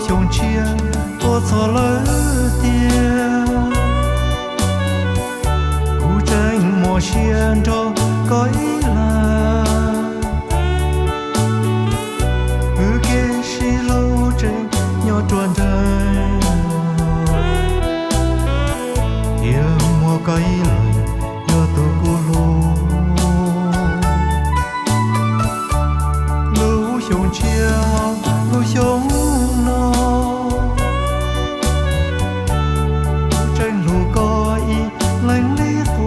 胸前多错了点，古镇莫显着改了，不给西路镇要转正，也莫改了要多过路。路胸前路胸脑，真路có ý lãnh lý phù,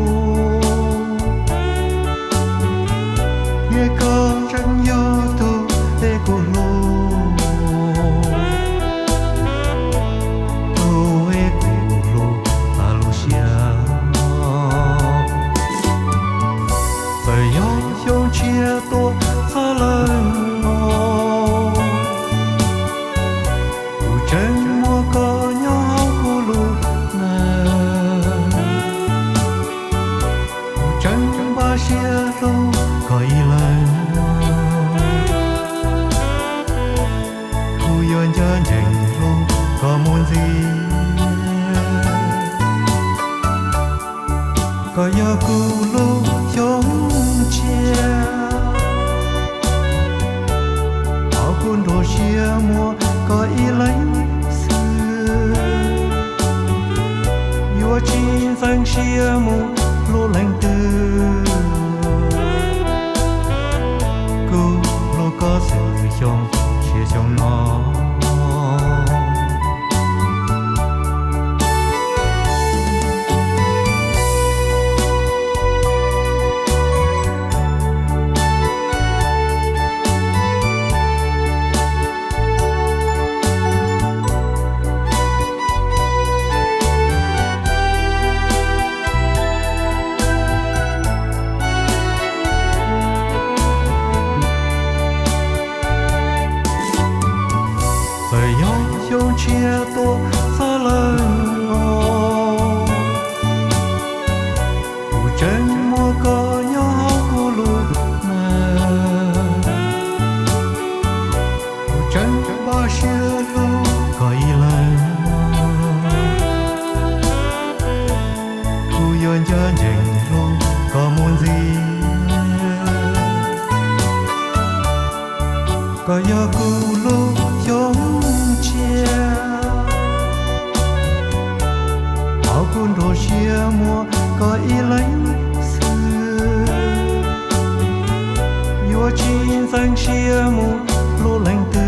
nghe có rất nhiều tu để của lô, tu để của lô là lô xia, bởi yêu yêu chia to xa lần. Chân mua có nhỏ cô lù nè, chân ba xia lù có ý lần, thu yon cho nhanh lù có muốn gì, có nhỏ cô lù chống chia, áo cuốn đồ xia mua có ý lãnh yo chín sang xia mu lô lành tư cô lô có sự trong chia trong nó yêu chia to xa lần ngô, u chân mua có nhỏ cô lù nè, u chân ba xia lù có ý lần, thu yon cho nhanh lù có muốn gì, có nhỏ cô lù giống áo cuốn đồ xia mua có ý lãnh xưa yo chín sang xia mu lô lành tư